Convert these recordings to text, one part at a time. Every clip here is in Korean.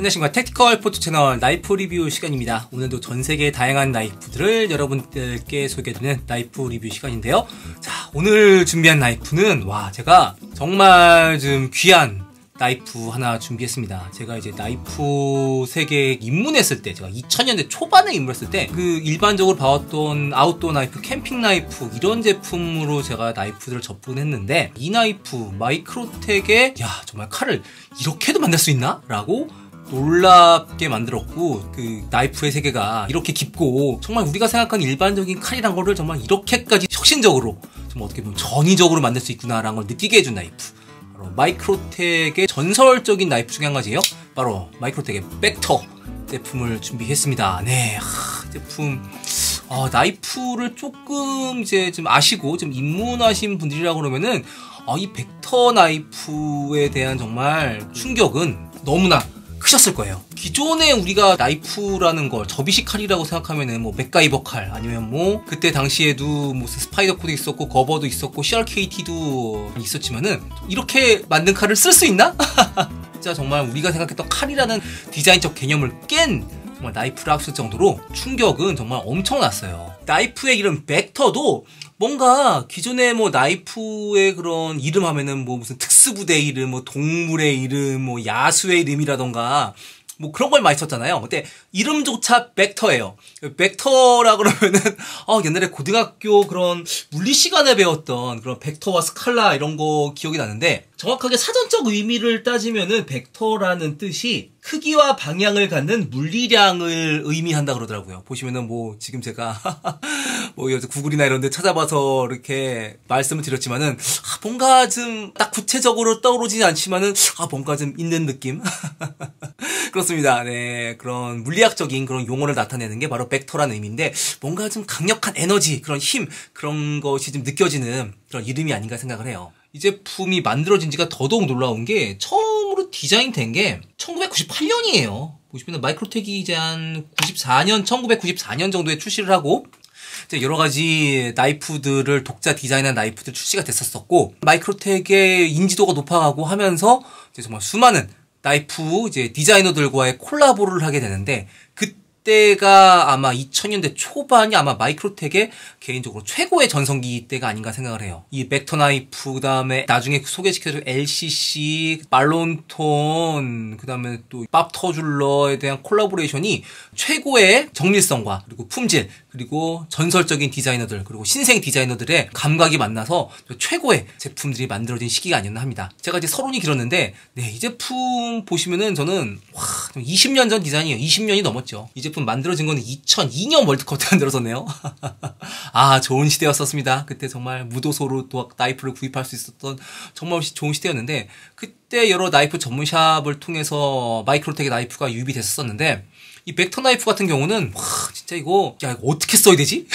안녕하십니까. 택티컬 포토 채널 나이프 리뷰 시간입니다. 오늘도 전세계의 다양한 나이프들을 여러분들께 소개해드리는 나이프 리뷰 시간인데요. 자, 오늘 준비한 나이프는 제가 정말 좀 귀한 나이프 하나 준비했습니다. 제가 이제 나이프 세계에 입문했을 때, 제가 2000년대 초반에 입문했을 때 그 일반적으로 봐왔던 아웃도어 나이프, 캠핑 나이프 이런 제품으로 제가 나이프들을 접근했는데, 이 나이프 마이크로텍에 정말 칼을 이렇게도 만들 수 있나? 라고 놀랍게 만들었고, 그 나이프의 세계가 이렇게 깊고 정말 우리가 생각하는 일반적인 칼이란 거를 정말 이렇게까지 혁신적으로, 정말 어떻게 보면 전위적으로 만들 수 있구나라는 걸 느끼게 해준 나이프, 바로 마이크로텍의 전설적인 나이프 중에 한 가지예요. 바로 마이크로텍의 벡터 제품을 준비했습니다. 네, 제품 나이프를 조금 이제 좀 아시고 좀 입문하신 분들이라 그러면은 이 벡터 나이프에 대한 정말 충격은 너무나 크셨을 거예요. 기존에 우리가 나이프라는 걸 접이식 칼이라고 생각하면은 맥가이버 칼, 아니면 그때 당시에도 무슨 스파이더 코도 있었고 거버도 있었고 CRKT도 있었지만은 이렇게 만든 칼을 쓸 수 있나? 진짜 정말 우리가 생각했던 칼이라는 디자인적 개념을 깬 정말 나이프를 합칠 정도로 충격은 정말 엄청났어요. 나이프의 이름 벡터도 뭔가 기존의 나이프의 그런 이름 하면은 무슨 특수부대 이름, 동물의 이름, 야수의 이름이라던가 그런 걸 많이 썼잖아요. 근데 이름조차 벡터예요. 벡터라 그러면은 옛날에 고등학교 그런 물리 시간에 배웠던 그런 벡터와 스칼라 이런 거 기억이 나는데, 정확하게 사전적 의미를 따지면은 벡터라는 뜻이 크기와 방향을 갖는 물리량을 의미한다 그러더라고요. 보시면은 지금 제가 구글이나 이런 데 찾아봐서 이렇게 말씀을 드렸지만은 뭔가 좀 딱 구체적으로 떠오르지는 않지만은 뭔가 좀 있는 느낌? 그렇습니다. 네, 그런 물리학적인 그런 용어를 나타내는 게 바로 벡터라는 의미인데, 뭔가 좀 강력한 에너지, 그런 힘, 그런 것이 좀 느껴지는 그런 이름이 아닌가 생각을 해요. 이 제품이 만들어진 지가 더더욱 놀라운 게, 처음으로 디자인된 게 1998년이에요. 보시면 마이크로텍이 이제 한 1994년 정도에 출시를 하고, 이제 여러 가지 나이프들을 독자 디자인한 나이프들 출시가 됐었고, 마이크로텍의 인지도가 높아가고 하면서 이제 정말 수많은 나이프 이제 디자이너들과의 콜라보를 하게 되는데, 그때가 아마 2000년대 초반이 아마 마이크로텍의 개인적으로 최고의 전성기 때가 아닌가 생각을 해요. 이 벡터 나이프, 그 다음에 나중에 소개시켜줄 LCC, 말론톤, 그 다음에 또 밥터줄러에 대한 콜라보레이션이 최고의 정밀성과 그리고 품질, 그리고 전설적인 디자이너들, 그리고 신생 디자이너들의 감각이 만나서 최고의 제품들이 만들어진 시기가 아니었나 합니다. 제가 이제 서론이 길었는데, 이 제품 보시면은 저는 20년 전 디자인이에요. 20년이 넘었죠. 이 제품 만들어진 거는 2002년 월드컵 때 만들어졌네요. 좋은 시대였었습니다. 그때 정말 무도소로 또 나이프를 구입할 수 있었던 정말 좋은 시대였는데, 그때 여러 나이프 전문샵을 통해서 마이크로텍의 나이프가 유입이 됐었는데, 이 벡터 나이프 같은 경우는 진짜 이거 어떻게 써야 되지?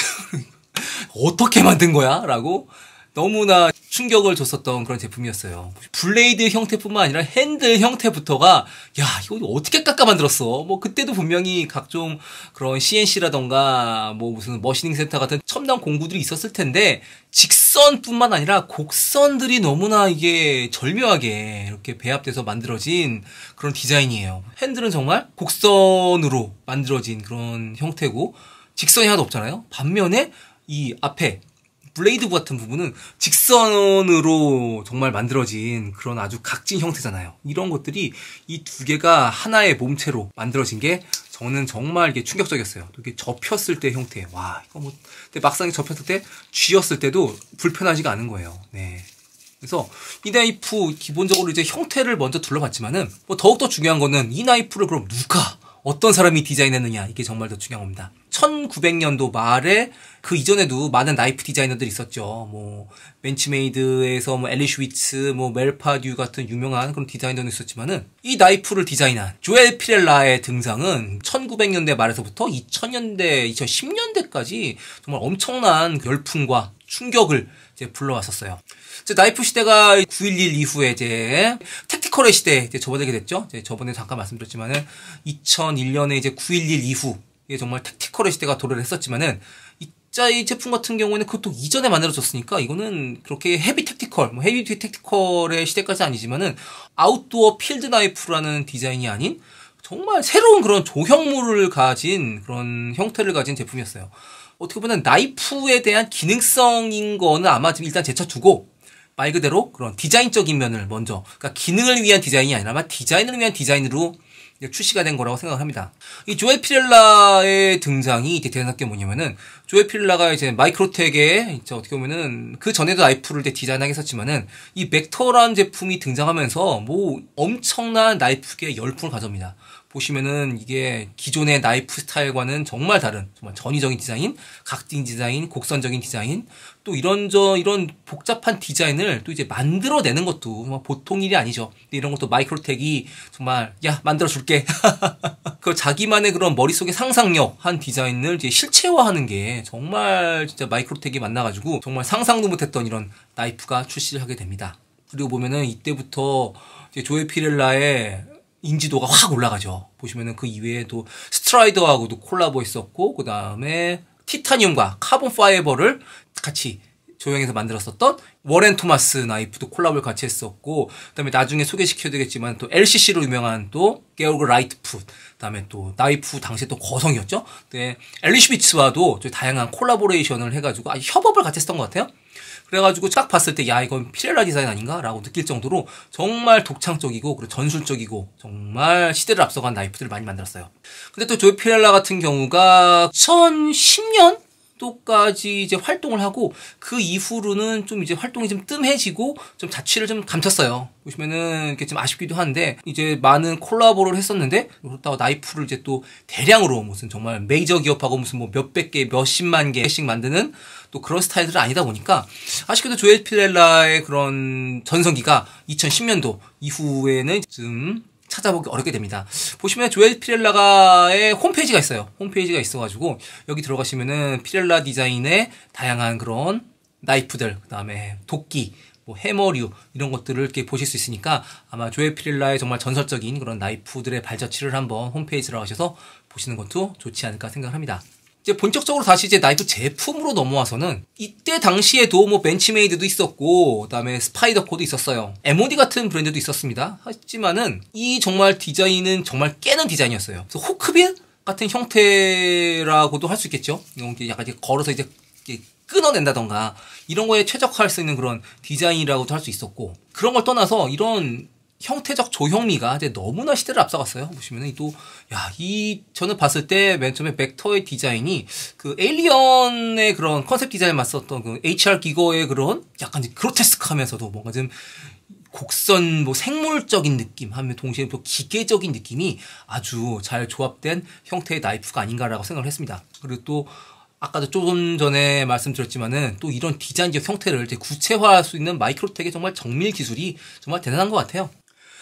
어떻게 만든 거야? 라고 너무나 충격을 줬었던 그런 제품이었어요. 블레이드 형태뿐만 아니라 핸들 형태부터가 이거 어떻게 깎아 만들었어? 그때도 분명히 각종 그런 CNC라던가 무슨 머시닝 센터 같은 첨단 공구들이 있었을 텐데, 직선뿐만 아니라 곡선들이 너무나 이게 절묘하게 이렇게 배합돼서 만들어진 그런 디자인이에요. 핸들은 정말 곡선으로 만들어진 그런 형태고, 직선이 하나도 없잖아요. 반면에 이 앞에 블레이드 같은 부분은 직선으로 정말 만들어진 그런 아주 각진 형태잖아요. 이런 것들이 이 두 개가 하나의 몸체로 만들어진 게 저는 정말 이게 충격적이었어요. 이게 접혔을 때 형태, 이거 근데 막상 접혔을 때 쥐었을 때도 불편하지가 않은 거예요. 네. 그래서 이 나이프 기본적으로 이제 형태를 먼저 둘러봤지만은 더욱더 중요한 거는 이 나이프를 그럼 어떤 사람이 디자인했느냐, 이게 정말 더 중요한 겁니다. 1900년도 말에 그 이전에도 많은 나이프 디자이너들이 있었죠. 벤치메이드에서 엘리 슈위츠, 멜파듀 같은 유명한 그런 디자이너도 있었지만은, 이 나이프를 디자인한 조엘 피렐라의 등장은 1900년대 말에서부터 2000년대, 2010년대까지 정말 엄청난 열풍과 충격을 이제 불러왔었어요. 이제 나이프 시대가 9.11 이후에 이제 택티컬의 시대에 이제 접어들게 됐죠. 저번에 잠깐 말씀드렸지만은 2001년에 이제 9.11 이후 이게 정말 택티컬의 시대가 도래를 했었지만은, 이 제품 같은 경우에는 그것도 이전에 만들어졌으니까 이거는 그렇게 헤비 택티컬, 헤비 택티컬의 시대까지 아니지만은 아웃도어 필드 나이프라는 디자인이 아닌 정말 새로운 그런 조형물을 가진 그런 형태를 가진 제품이었어요. 어떻게 보면 나이프에 대한 기능성인 거는 아마 지금 일단 제쳐두고 말 그대로 그런 디자인적인 면을 먼저, 그러니까 기능을 위한 디자인이 아니라 아마 디자인을 위한 디자인으로 출시가 된 거라고 생각을 합니다. 이 조에 피렐라의 등장이 이제 대단한 게 뭐냐면은, 조에 피렐라가 이제 마이크로텍에 이제 어떻게 보면은 그 전에도 나이프를 이제 디자인하게 했었지만은 이 벡터라는 제품이 등장하면서 뭐 엄청난 나이프계의 열풍을 가져옵니다. 보시면은 이게 기존의 나이프 스타일과는 정말 다른, 정말 전위적인 디자인, 각진 디자인, 곡선적인 디자인, 또 이런 복잡한 디자인을 또 이제 만들어내는 것도 보통 일이 아니죠. 이런 것도 마이크로텍이 정말, 야, 만들어줄게. 그 자기만의 그런 머릿속의 상상력 한 디자인을 이제 실체화하는 게 정말 진짜 마이크로텍이 만나가지고 정말 상상도 못했던 이런 나이프가 출시를 하게 됩니다. 그리고 보면은 이때부터 이제 조에 피렐라의 인지도가 확 올라가죠. 보시면은 그 이외에도 스트라이더하고도 콜라보 했었고, 그 다음에 티타늄과 카본 파이버를 같이 조형해서 만들었었던 워렌 토마스 나이프도 콜라보를 같이 했었고, 그 다음에 나중에 소개시켜드리겠지만 또 LCC로 유명한 또 게오르그 라이트풋, 그 다음에 또 나이프 당시에 또 거성이었죠. 네, 엘리슈비츠와도 다양한 콜라보레이션을 해가지고 아주 협업을 같이 했었던 것 같아요. 그래가지고 딱 봤을 때, 야, 이건 피렐라 디자인 아닌가? 라고 느낄 정도로 정말 독창적이고, 그리고 전술적이고, 정말 시대를 앞서간 나이프들을 많이 만들었어요. 근데 또 조에 피렐라 같은 경우가 2010년? 도까지 이제 활동을 하고, 그 이후로는 좀 이제 활동이 좀 뜸해지고 좀 자취를 좀 감췄어요. 보시면은 이렇게 좀 아쉽기도 한데, 이제 많은 콜라보를 했었는데, 그렇다고 나이프를 이제 또 대량으로 무슨 정말 메이저 기업하고 무슨 뭐 몇백 개, 몇십만 개씩 만드는 또 그런 스타일들은 아니다 보니까, 아쉽게도 조에 피렐라의 그런 전성기가 2010년도 이후에는 좀 찾아보기 어렵게 됩니다. 보시면 조에 피렐라가의 홈페이지가 있어요. 홈페이지가 있어가지고 여기 들어가시면은 피렐라 디자인의 다양한 그런 나이프들, 그 다음에 도끼, 뭐 해머류 이런 것들을 이렇게 보실 수 있으니까 아마 조에 피렐라의 정말 전설적인 그런 나이프들의 발자취를 한번 홈페이지에 들어가셔서 보시는 것도 좋지 않을까 생각합니다. 이제 본격적으로 다시 이제 나이프 제품으로 넘어와서는, 이때 당시에도 뭐 벤치메이드도 있었고, 그 다음에 스파이더코도 있었어요. MOD 같은 브랜드도 있었습니다. 하지만은 이 정말 디자인은 정말 깨는 디자인이었어요. 그래서 호크빌 같은 형태라고도 할 수 있겠죠. 이렇게 약간 이제 걸어서 이제 끊어낸다던가 이런 거에 최적화할 수 있는 그런 디자인이라고도 할 수 있었고, 그런 걸 떠나서 이런 형태적 조형미가 이제 너무나 시대를 앞서갔어요. 보시면은 저는 봤을 때 맨 처음에 벡터의 디자인이 그 에일리언의 그런 컨셉 디자인을 맞섰던 그 HR 기거의 그런 약간 그로테스크하면서도 뭔가 좀 곡선 뭐 생물적인 느낌 하면 동시에 또 기계적인 느낌이 아주 잘 조합된 형태의 나이프가 아닌가라고 생각을 했습니다. 그리고 또 아까도 조금 전에 말씀드렸지만은 또 이런 디자인적 형태를 이제 구체화할 수 있는 마이크로텍의 정말 정밀 기술이 정말 대단한 것 같아요.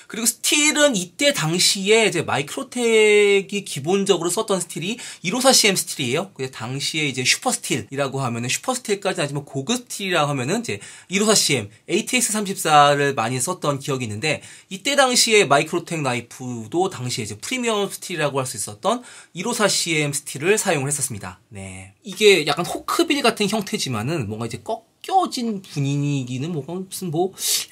그리고 스틸은 이때 당시에 이제 마이크로텍이 기본적으로 썼던 스틸이 154CM 스틸이에요. 그 당시에 이제 슈퍼 스틸이라고 하면은, 슈퍼 스틸까지는 아니지만 고급 스틸이라고 하면은 이제 154CM, ATX34를 많이 썼던 기억이 있는데, 이때 당시에 마이크로텍 나이프도 당시에 이제 프리미엄 스틸이라고 할 수 있었던 154CM 스틸을 사용을 했었습니다. 네. 이게 약간 호크빌 같은 형태지만은 뭔가 이제 껴진 분위기는 무슨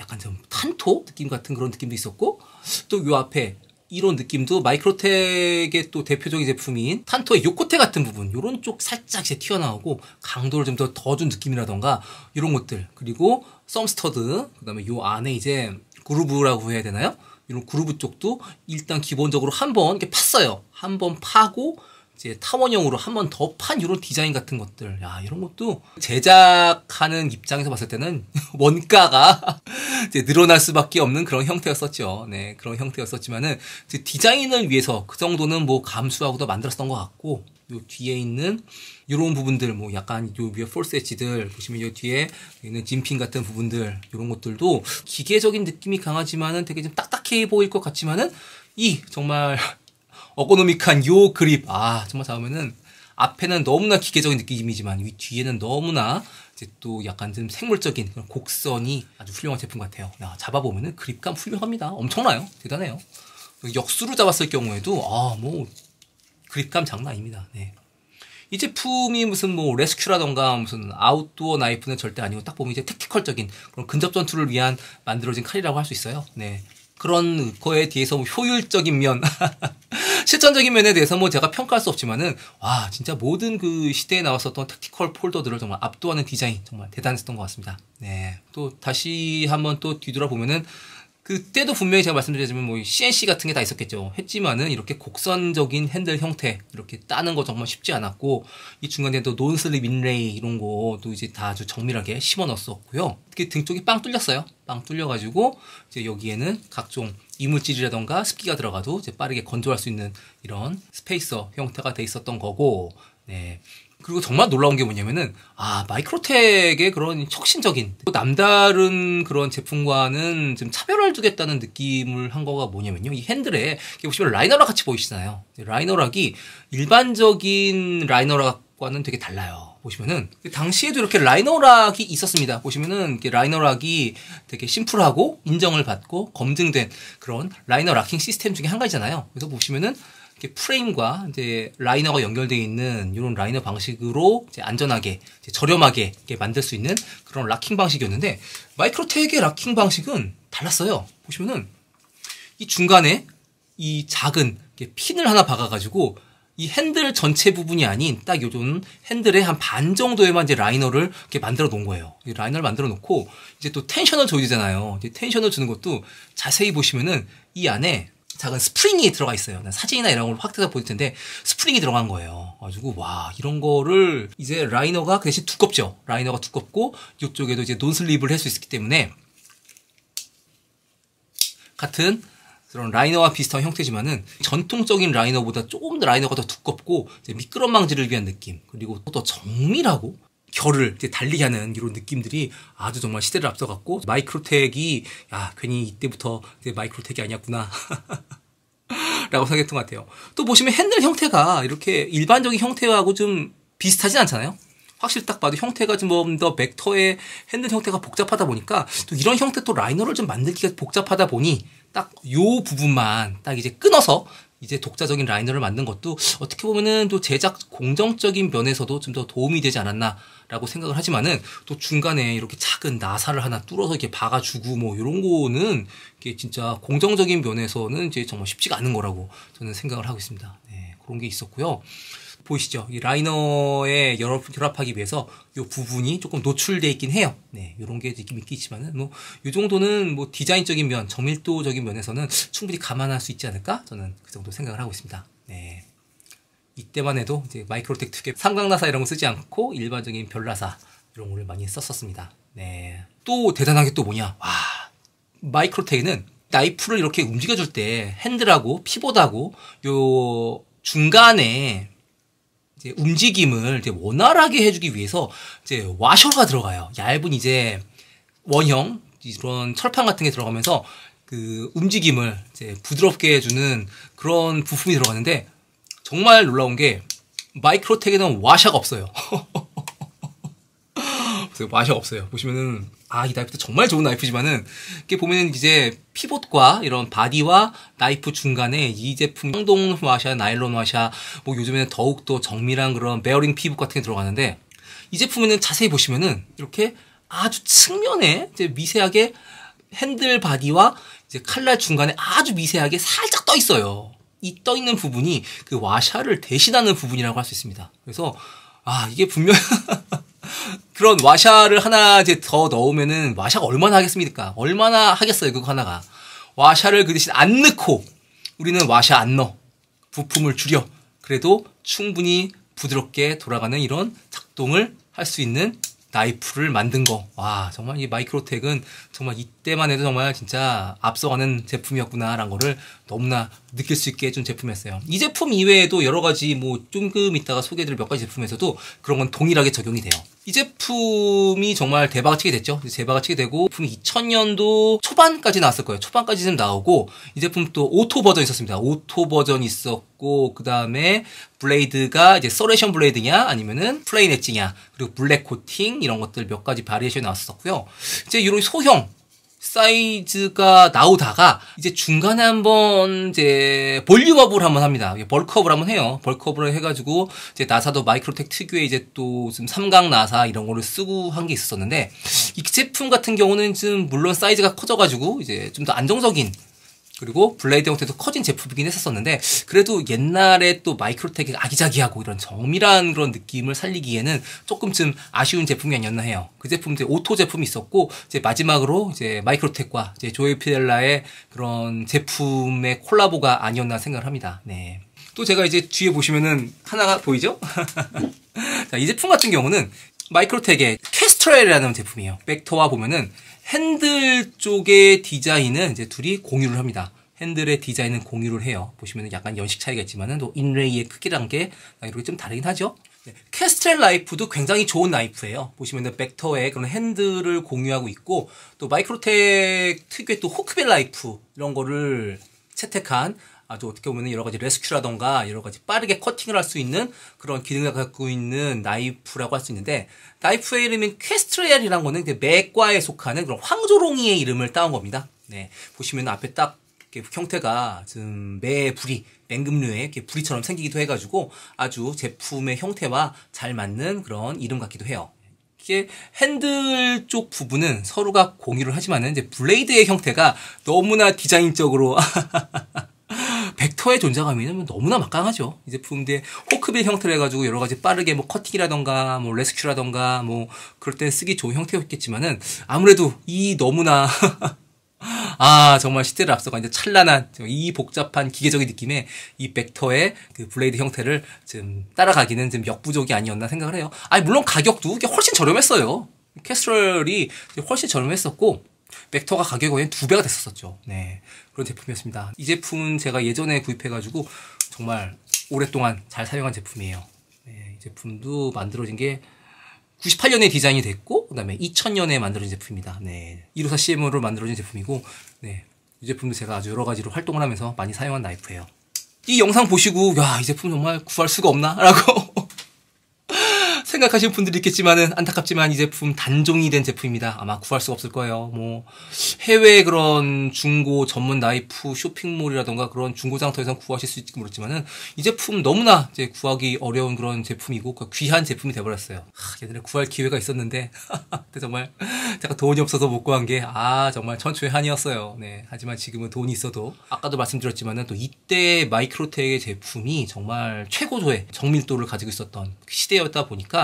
약간 좀 탄토 느낌 같은 그런 느낌도 있었고, 또 요 앞에 이런 느낌도 마이크로텍의 또 대표적인 제품인 탄토의 요코테 같은 부분, 요런 쪽 살짝 이제 튀어나오고 강도를 좀 더 준 느낌이라던가 이런 것들, 그리고 썸스터드, 그 다음에 요 안에 이제 그루브라고 해야 되나요? 이런 그루브 쪽도 일단 기본적으로 한번 이렇게 팠어요. 한번 파고 이제 타원형으로 한 번 더 판 이런 디자인 같은 것들, 야, 이런 것도 제작하는 입장에서 봤을 때는 원가가 이제 늘어날 수밖에 없는 그런 형태였었죠. 네, 그런 형태였었지만은 이제 디자인을 위해서 그 정도는 뭐 감수하고도 만들었던 것 같고, 요 뒤에 있는 이런 부분들, 뭐 약간 요 위에 폴스 엣지들 보시면 요 뒤에 있는 진핀 같은 부분들, 이런 것들도 기계적인 느낌이 강하지만은 되게 좀 딱딱해 보일 것 같지만은 이 정말 어거노믹한 요 그립, 정말 잡으면은 앞에는 너무나 기계적인 느낌이지만 이 뒤에는 너무나 이제 또 약간 좀 생물적인 그런 곡선이 아주 훌륭한 제품 같아요. 잡아보면은 그립감 훌륭합니다. 엄청나요. 대단해요. 역수로 잡았을 경우에도 뭐 그립감 장난 아닙니다. 네. 이 제품이 무슨 뭐 레스큐라던가 무슨 아웃도어 나이프는 절대 아니고, 딱 보면 이제 택티컬적인 그런 근접 전투를 위한 만들어진 칼이라고 할 수 있어요. 네. 그런 거에 대해서 효율적인 면 실전적인 면에 대해서 뭐 제가 평가할 수 없지만은, 와, 진짜 모든 그 시대에 나왔었던 택티컬 폴더들을 정말 압도하는 디자인, 정말 대단했던 것 같습니다. 네. 또 다시 한번 또 뒤돌아보면은, 그때도 분명히 제가 말씀드렸지만 뭐 CNC 같은 게 다 있었겠죠. 했지만은 이렇게 곡선적인 핸들 형태 이렇게 따는 거 정말 쉽지 않았고, 이 중간에도 논슬립 인레이 이런 거도 이제 다 아주 정밀하게 심어 넣었었고요. 특히 등 쪽이 빵 뚫렸어요. 빵 뚫려가지고 이제 여기에는 각종 이물질이라던가 습기가 들어가도 이제 빠르게 건조할 수 있는 이런 스페이서 형태가 돼 있었던 거고, 네. 그리고 정말 놀라운 게 뭐냐면은, 마이크로텍의 그런 혁신적인, 또 남다른 그런 제품과는 좀 차별을 두겠다는 느낌을 한 거가 뭐냐면요. 이 핸들에, 보시면 라이너락 같이 보이시잖아요. 라이너락이 일반적인 라이너락과는 되게 달라요. 보시면은, 당시에도 이렇게 라이너락이 있었습니다. 보시면은, 라이너락이 되게 심플하고 인정을 받고 검증된 그런 라이너 락킹 시스템 중에 한 가지잖아요. 그래서 보시면은, 프레임과 이제 라이너가 연결되어 있는 이런 라이너 방식으로 이제 안전하게, 이제 저렴하게 이렇게 만들 수 있는 그런 락킹 방식이었는데, 마이크로텍의 락킹 방식은 달랐어요. 보시면은 이 중간에 이 작은 핀을 하나 박아가지고 이 핸들 전체 부분이 아닌 딱 요즘 핸들의 한 반 정도에만 이제 라이너를 이렇게 만들어 놓은 거예요. 이 라이너를 만들어 놓고 이제 또 텐션을 줘야 되잖아요. 이제 텐션을 주는 것도 자세히 보시면은 이 안에 작은 스프링이 들어가 있어요. 사진이나 이런 걸 확대해서 보일 텐데 스프링이 들어간 거예요. 가지고 와, 이런 거를 이제 라이너가 그 대신 두껍죠. 라이너가 두껍고 이쪽에도 이제 논슬립을 할 수 있기 때문에 같은 그런 라이너와 비슷한 형태지만은 전통적인 라이너보다 조금 더 라이너가 더 두껍고 이제 미끄럼 방지를 위한 느낌, 그리고 또 더 정밀하고 결을 이제 달리게 하는 이런 느낌들이 아주 정말 시대를 앞서갔고, 마이크로텍이 괜히 이때부터 이제 마이크로텍이 아니었구나 라고 생각했던 것 같아요. 또 보시면 핸들 형태가 이렇게 일반적인 형태하고 좀 비슷하진 않잖아요. 확실히 딱 봐도 형태가 좀 더 벡터의 핸들 형태가 복잡하다 보니까 또 이런 형태 또 라이너를 좀 만들기가 복잡하다 보니 딱 요 부분만 딱 이제 끊어서 이제 독자적인 라이너를 만든 것도 어떻게 보면은 또 제작 공정적인 면에서도 좀 더 도움이 되지 않았나라고 생각을 하지만은, 또 중간에 이렇게 작은 나사를 하나 뚫어서 이렇게 박아주고 뭐 이런 거는 이게 진짜 공정적인 면에서는 이제 정말 쉽지가 않은 거라고 저는 생각을 하고 있습니다. 네, 그런 게 있었고요. 보이시죠? 이 라이너에 결합하기 위해서 이 부분이 조금 노출되어 있긴 해요. 네, 이런 게 있지만은 뭐 이 정도는 뭐 디자인적인 면, 정밀도적인 면에서는 충분히 감안할 수 있지 않을까? 저는 그 정도 생각을 하고 있습니다. 네, 이때만 해도 이제 마이크로텍 특유의 삼각나사 이런 거 쓰지 않고 일반적인 별나사 이런 거를 많이 썼었습니다. 네, 또 대단한 게 또 뭐냐? 와, 마이크로텍은 나이프를 이렇게 움직여줄 때 핸들하고 피봇하고 요 중간에 이제 움직임을 이제 원활하게 해주기 위해서 이제 와셔가 들어가요. 얇은 이제 원형 이런 철판 같은 게 들어가면서 그 움직임을 이제 부드럽게 해주는 그런 부품이 들어가는데, 정말 놀라운 게 마이크로텍에는 와셔가 없어요. 와셔가 없어요. 보시면은 이 나이프도 정말 좋은 나이프지만은 이렇게 보면은 이제 피봇과 이런 바디와 나이프 중간에 이 제품 황동 와샤, 나일론 와샤, 뭐 요즘에는 더욱더 정밀한 그런 베어링 피봇 같은 게 들어가는데, 이 제품에는 자세히 보시면은 이렇게 아주 측면에 이제 미세하게 핸들 바디와 이제 칼날 중간에 아주 미세하게 살짝 떠 있어요. 이 떠 있는 부분이 그 와샤를 대신하는 부분이라고 할 수 있습니다. 그래서 이게 분명 그런 와샤를 하나 이제 더 넣으면은 와샤가 얼마나 하겠습니까? 얼마나 하겠어요, 그거 하나가. 와샤를 그 대신 안 넣고 우리는 와샤 안 넣어. 부품을 줄여. 그래도 충분히 부드럽게 돌아가는 이런 작동을 할 수 있는 나이프를 만든 거. 와, 정말 이 마이크로텍은 정말 이때만 해도 정말 진짜 앞서가는 제품이었구나라는 거를 너무나 느낄 수 있게 해준 제품이었어요. 이 제품 이외에도 여러 가지 뭐 조금 이따가 소개해드릴 몇 가지 제품에서도 그런 건 동일하게 적용이 돼요. 이 제품이 정말 대박을 치게 됐죠. 대박을 치게 되고, 제품이 2000년도 초반까지 나왔을 거예요. 초반까지 좀 나오고, 이 제품 또 오토 버전 있었습니다. 오토 버전 있었고, 그 다음에 블레이드가 이제 서레이션 블레이드냐, 아니면은 플레인 엣지냐, 그리고 블랙 코팅, 이런 것들 몇 가지 바리에이션이 나왔었고요. 이제 이런 소형 사이즈가 나오다가 이제 중간에 한번 이제 볼륨업을 한번 합니다. 벌크업을 한번 해요. 벌크업을 해가지고 이제 나사도 마이크로텍 특유의 이제 또 좀 삼각 나사 이런 거를 쓰고 한 게 있었었는데, 이 제품 같은 경우는 좀 물론 사이즈가 커져가지고 이제 좀 더 안정적인 그리고 블레이드 형태도 커진 제품이긴 했었는데 그래도 옛날에 또 마이크로텍이 아기자기하고 이런 정밀한 그런 느낌을 살리기에는 조금쯤 아쉬운 제품이 아니었나 해요. 그 제품 이제 오토 제품이 있었고 이제 마지막으로 이제 마이크로텍과 이제 조이 피델라의 그런 제품의 콜라보가 아니었나 생각을 합니다. 네. 또 제가 이제 뒤에 보시면은 하나가 보이죠? 자, 이 제품 같은 경우는 마이크로텍의 캐스트렐이라는 제품이에요. 벡터와 보면은 핸들 쪽의 디자인은 이제 둘이 공유를 합니다. 핸들의 디자인은 공유를 해요. 보시면 약간 연식 차이가 있지만은 또 인레이의 크기란 게 이렇게 좀 다르긴 하죠. 네. 캐스트렐 나이프도 굉장히 좋은 나이프예요. 보시면은 벡터의 그런 핸들을 공유하고 있고 또 마이크로텍 특유의 또 호크벨 나이프 이런 거를 채택한 아주 어떻게 보면 여러 가지 레스큐라던가 여러 가지 빠르게 커팅을 할 수 있는 그런 기능을 갖고 있는 나이프라고 할 수 있는데 나이프의 이름인 퀘스트렐이라는 거는 맥과에 속하는 그런 황조롱이의 이름을 따온 겁니다. 네, 보시면 앞에 딱 이렇게 형태가 좀 매 부리, 맹금류의 이렇게 부리처럼 생기기도 해가지고 아주 제품의 형태와 잘 맞는 그런 이름 같기도 해요. 이게 핸들 쪽 부분은 서로가 공유를 하지만은 이제 블레이드의 형태가 너무나 디자인적으로 벡터의 존재감이 너무나 막강하죠. 이 제품인데 호크빌 형태를 해가지고 여러 가지 빠르게 뭐 커팅이라던가 뭐 레스큐라던가 뭐 그럴 때 쓰기 좋은 형태였겠지만은 아무래도 이 너무나 아 정말 시대를 앞서가 이제 찬란한 이 복잡한 기계적인 느낌의 이 벡터의 그 블레이드 형태를 좀 따라가기는 좀 역부족이 아니었나 생각을 해요. 아니 물론 가격도 이게 훨씬 저렴했어요. 캐스트렐이 훨씬 저렴했었고 벡터가 가격이 거의 2배가 됐었죠. 네. 그런 제품이었습니다. 이 제품은 제가 예전에 구입해가지고 정말 오랫동안 잘 사용한 제품이에요. 네, 이 제품도 만들어진 게 98년에 디자인이 됐고, 그 다음에 2000년에 만들어진 제품입니다. 네. 154 CM으로 만들어진 제품이고, 네. 이 제품도 제가 아주 여러 가지로 활동을 하면서 많이 사용한 나이프예요. 이 영상 보시고, 야, 이 제품 정말 구할 수가 없나? 라고. 생각하시는 분들이 있겠지만은 안타깝지만 이 제품 단종이 된 제품입니다. 아마 구할 수가 없을 거예요. 뭐 해외 그런 중고 전문 나이프 쇼핑몰이라던가 그런 중고 장터에서 구하실 수 있을지 모르지만은 이 제품 너무나 이제 구하기 어려운 그런 제품이고 귀한 제품이 돼버렸어요. 예전에 구할 기회가 있었는데 근데 정말 제가 돈이 없어서 못 구한 게 정말 천추의 한이었어요. 네. 하지만 지금은 돈이 있어도 아까도 말씀드렸지만은 또 이때 마이크로텍의 제품이 정말 최고조의 정밀도를 가지고 있었던 시대였다 보니까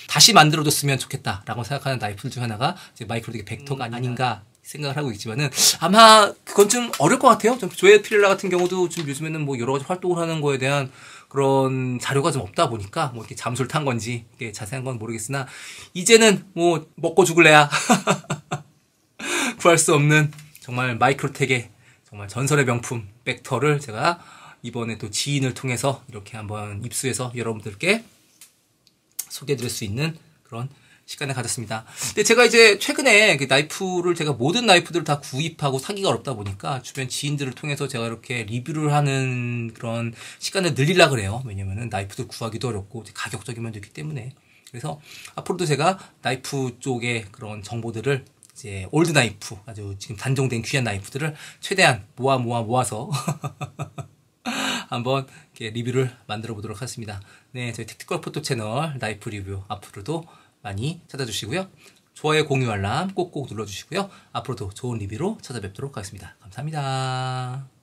다시 만들어줬으면 좋겠다라고 생각하는 나이프들 중 하나가 이제 마이크로텍의 벡터가 아닌가 생각을 하고 있지만은 아마 그건 좀 어려울 것 같아요. 좀 조엘 피렐라 같은 경우도 좀 요즘에는 뭐 여러 가지 활동을 하는 거에 대한 그런 자료가 좀 없다 보니까 뭐 이렇게 잠수를 탄 건지 이게 자세한 건 모르겠으나 이제는 뭐 먹고 죽을래야 구할 수 없는 정말 마이크로텍의 정말 전설의 명품 벡터를 제가 이번에 또 지인을 통해서 이렇게 한번 입수해서 여러분들께 소개해드릴 수 있는 그런 시간을 가졌습니다. 근데 제가 이제 최근에 그 나이프를 제가 모든 나이프들을 다 구입하고 사기가 어렵다 보니까 주변 지인들을 통해서 제가 이렇게 리뷰를 하는 그런 시간을 늘리려고 그래요. 왜냐면은 나이프도 구하기도 어렵고 가격적인 면도 있기 때문에. 그래서 앞으로도 제가 나이프 쪽의 그런 정보들을 이제 올드 나이프, 아주 지금 단종된 귀한 나이프들을 최대한 모아서 한번 이렇게 리뷰를 만들어 보도록 하겠습니다. 네, 저희 택티컬 포토 채널 나이프 리뷰 앞으로도 많이 찾아주시고요. 좋아요, 공유, 알람 꼭꼭 눌러주시고요. 앞으로도 좋은 리뷰로 찾아뵙도록 하겠습니다. 감사합니다.